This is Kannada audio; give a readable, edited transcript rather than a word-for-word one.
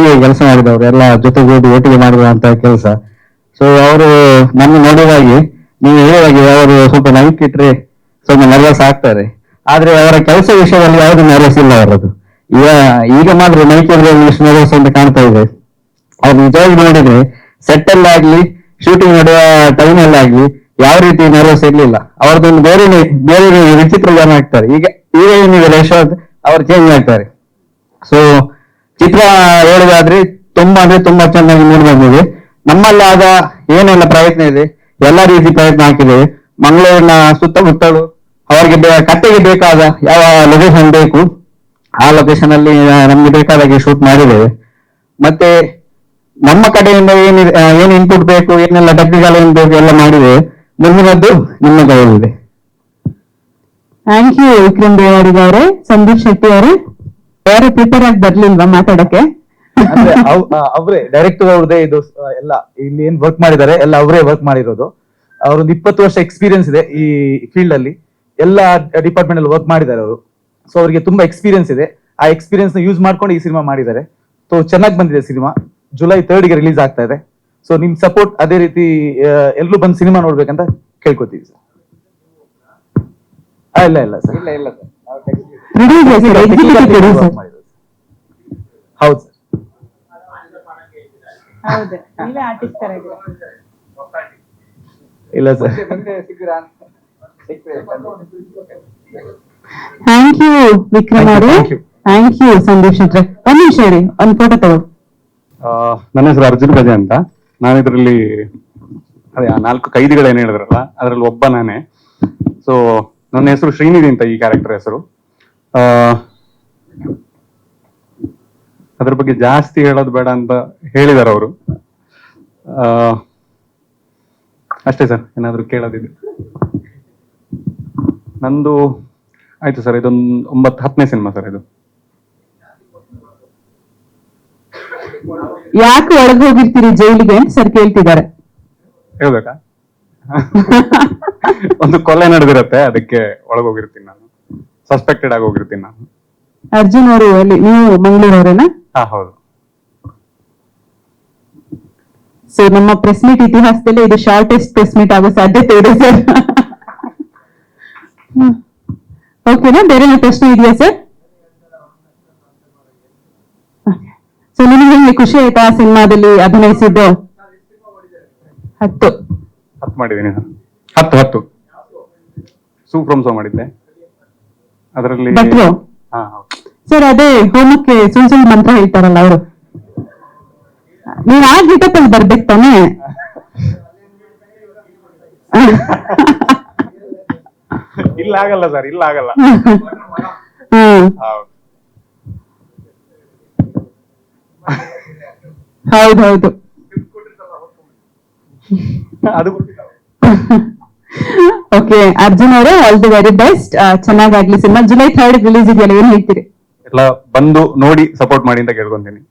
ಒಟ್ಟಿಗೆ ಕೆಲಸ ಮಾಡಿದವರು, ಎಲ್ಲ ಜೊತೆಗೂಡಿ ಒಟ್ಟಿಗೆ ಮಾಡುವಂತ ಕೆಲಸ. ಸೊ ಅವರು ನನ್ನ ನೋಡುವಾಗೆ, ನೀವು ಹೇಳುವಾಗೆ ಅವರು ಸ್ವಲ್ಪ ನೈಟ್ ಇಟ್ರೆ ಸ್ವಲ್ಪ ನರ್ವಸ್ ಆಗ್ತಾರೆ, ಆದ್ರೆ ಅವರ ಕೆಲಸ ವಿಷಯದಲ್ಲಿ ಯಾವುದು ನರ್ವಸ್ ಇಲ್ಲ ಅವರದ್ದು. ಈಗ ಮಾತ್ರ ನೈಟ್ ಇದ್ರೆ ಇಷ್ಟು ನರ್ವಸ್ ಅಂತ ಕಾಣ್ತಾ ಇದೆ. ಅವ್ರು ನಿಜವಾಗಿ ನೋಡಿದ್ರೆ ಸೆಟ್ ಅಲ್ಲಾಗ್ಲಿ, ಶೂಟಿಂಗ್ ಮಾಡುವ ಟೈಮ್ ಅಲ್ಲಾಗ್ಲಿ ಯಾವ ರೀತಿ ನರ್ವಸ್ ಇರ್ಲಿಲ್ಲ. ಅವ್ರದ್ದೊಂದು ಬೇರೆ ಬೇರೆ ವಿಚಿತ್ರ ಜನ ಆಗ್ತಾರೆ. ಈಗ ಏನಿದೆ ಯಶವಂತ್ ಅವ್ರು ಚೇಂಜ್ ಆಗ್ತಾರೆ. ಸೊ ಚಿತ್ರ ಹೇಳುದಾದ್ರೆ ತುಂಬಾ ಅಂದ್ರೆ ತುಂಬಾ ಚೆನ್ನಾಗಿ ಮೂಡಿ ಬಂದಿದೆ. ನಮ್ಮಲ್ಲಿ ಆಗ ಏನೆಲ್ಲ ಪ್ರಯತ್ನ ಇದೆ, ಎಲ್ಲಾ ರೀತಿ ಪ್ರಯತ್ನ ಹಾಕಿದ್ದೇವೆ. ಮಂಗಳೂರಿನ ಸುತ್ತಮುತ್ತಲು ಅವರಿಗೆ ಕಥೆಗೆ ಬೇಕಾದ ಯಾವ ಲೊಕೇಶನ್ ಬೇಕು ಆ ಲೊಕೇಶನ್ ಅಲ್ಲಿ ನಮ್ಗೆ ಬೇಕಾದಾಗೆ ಶೂಟ್ ಮಾಡಿದ್ದೇವೆ. ಮತ್ತೆ ನಮ್ಮ ಕಡೆಯಿಂದ ಏನು ಇನ್ಪುಟ್ ಬೇಕು, ಏನೆಲ್ಲ ಟೆಕ್ನಿಕಲ್ ಏನ್ ಬೇಕು ಎಲ್ಲ ಮಾಡಿದ್ದೇವೆ. ಮುಂದಿನದ್ದು ನಿಮ್ಮ ಕೈಯಲ್ಲಿದೆ. ಥ್ಯಾಂಕ್ ಯು ವಿಕ್ರಮ್ ದೇವಾಡಿಗ ಅವರೇ. ಸಂದೀಪ್ ಶೆಟ್ಟಿ ಅವರೇ, ಯಾರು ಪ್ರಿಪೇರ್ ಆಗಿ ಬರ್ಲಿಲ್ವಾ ಮಾತಾಡಕ್ಕೆ? ಅಂದ್ರೆ ಅವ್ರೇ ಡೈರೆಕ್ಟರ್ ಅವ್ರದೇ ಇದು ಎಲ್ಲ ಇಲ್ಲಿ ಏನ್ ವರ್ಕ್ ಮಾಡಿದ್ದಾರೆ ಎಲ್ಲ ಅವರೇ ವರ್ಕ್ ಮಾಡಿರೋದು. ಅವ್ರೊಂದು 20 ವರ್ಷ ಎಕ್ಸ್ಪೀರಿಯನ್ಸ್ ಇದೆ ಈ ಫೀಲ್ಡ್ ಅಲ್ಲಿ, ಎಲ್ಲ ಡಿಪಾರ್ಟ್ಮೆಂಟ್ ಅಲ್ಲಿ ವರ್ಕ್ ಮಾಡಿದ್ದಾರೆ ಅವರು. ಸೊ ಅವರಿಗೆ ತುಂಬಾ ಎಕ್ಸ್ಪೀರಿಯನ್ಸ್ ಇದೆ. ಆ ಎಕ್ಸ್ಪೀರಿಯನ್ಸ್ ನ ಯೂಸ್ ಮಾಡ್ಕೊಂಡು ಈ ಸಿನಿಮಾ ಮಾಡಿದ್ದಾರೆ. ಸೊ ಚೆನ್ನಾಗಿ ಬಂದಿದೆ ಸಿನಿಮಾ. ಜುಲೈ 3 ಗೆ ರಿಲೀಸ್ ಆಗ್ತಾ ಇದೆ. ಸೊ ನಿಮ್ ಸಪೋರ್ಟ್ ಅದೇ ರೀತಿ ಎಲ್ಲರೂ ಬಂದು ಸಿನಿಮಾ ನೋಡ್ಬೇಕಂತ ಕೇಳ್ಕೊತೀವಿ ಸರ್. ಇಲ್ಲ ಸರ್, ಹೌದು ಸರ್. ಇಲ್ಲ ಸರ್. ಥ್ಯಾಂಕ್ ಯು ವಿಕ್ರಮ್ ಅವರೇ. Thank you Sandeep Shetty. ಒಂದ್ ನಿಮಿಷ ಹೇಳಿ, ಒಂದ್ ಫೋಟೋ ತಗೋ. ನನ್ನ ಹೆಸರು ಅರ್ಜುನ್ ಗಜೆ ಅಂತ. ನಾನಿದ್ರಲ್ಲಿ ಅದೇ 4 ಕೈದಿಗಳೇನು ಹೇಳಿದ್ರಲ್ಲ ಅದ್ರಲ್ಲಿ ಒಬ್ಬ ನಾನೇ. ಸೊ ನನ್ನ ಹೆಸರು ಶ್ರೀನಿಧಿ ಅಂತ ಈ ಕ್ಯಾರೆಕ್ಟರ್ ಹೆಸರು. ಅದ್ರ ಬಗ್ಗೆ ಜಾಸ್ತಿ ಹೇಳೋದು ಬೇಡ ಅಂತ ಹೇಳಿದಾರೆ ಅವರು. ಅಷ್ಟೇ ಸರ್, ಏನಾದ್ರು ಕೇಳೋದಿದೆ. ನಂದು ಆಯ್ತು ಸರ್, ಇದೊಂದು 9-10ನೇ ಸಿನಿಮಾ ಸರ್ ಇದು. ಯಾಕೆ ಒಳಗೆ ಹೋಗಿರ್ತೀರಿ ಜೈಲಿಗೆ ಸರ್ ಕೇಳ್ತಿದ್ದಾರೆ. ಹೇಳ್ಬೇಕಾ? ಒಂದು ಕೊಲೆ ನಡೆದಿರತ್ತೆ, ಅದಕ್ಕೆ ಒಳಗೋಗಿರ್ತೀನಿ ನಾನು. ಸಸ್ಪೆಕ್ಟೆಡ್ ಆಗಿ ಹೋಗಿರ್ತೀನಿ ನಾನು. ಅರ್ಜುನ್ ಅವರು ಅಲ್ಲಿ, ನೀವು ಮಂಗಳೂರವರೇನಾ? ಹಾ ಹೌದು. ಸೊ ನಮ್ಮ ಪ್ರೆಸ್ ಮೀಟ್ ಇತಿಹಾಸದಲ್ಲಿ ಇದು ಶಾರ್ಟೆಸ್ಟ್ ಪ್ರೆಸ್ ಮೀಟ್ ಆಗೋ ಸಾಧ್ಯತೆ ಇದೆ ಸರ್. ಓಕೆನಾ? ಬೇರೆ ಪ್ರಶ್ನೆ ಇದೆಯಾ ಸರ್? ಸೊ ನಿಮಗೆ ಖುಷಿ ಆಯ್ತಾ ಸಿನಿಮಾದಲ್ಲಿ ಅಭಿನಯಿಸಿದ್ದು? 10 ಮಾಡಿದ್ದೀನಿ ಸರ್. 10 ಸೂಪ್ರಮ್ ಸೋ ಮಾಡಿದ್ದೆ ಅದರಲ್ಲಿ. ಸರ್ ಅದೇ ಹೋಮಕ್ಕೆ ಸುಳ್ಳು ಮಂತ್ರ ಹೇಳ್ತಾರಲ್ಲ ಅವರು, ನೀವ್ ಆ ಗೀಟಪ್ಪಲ್ಲಿ ಬರ್ಬೇಕು ತಾನೆ? ಇಲ್ಲ ಆಗಲ್ಲ ಸರ್, ಇಲ್ಲ ಆಗಲ್ಲ. ಹೌದೌದು. ಓಕೆ ಅರ್ಜುನ್ ಅವರೇ, ಆಲ್ ದಿ ವೆರಿ ಬೆಸ್ಟ್. ಚೆನ್ನಾಗಾಗ್ಲಿ ಸಿನಿಮಾ. ಜುಲೈ 3 ರಿಲೀಸ್ ಇದೆಯಲ್ಲ, ಏನ್ ಹೇಳ್ತೀರಿ? ಎಲ್ಲ ಬಂದು ನೋಡಿ ಸಪೋರ್ಟ್ ಮಾಡಿ ಅಂತ ಕೇಳ್ಕೊಂತೀನಿ.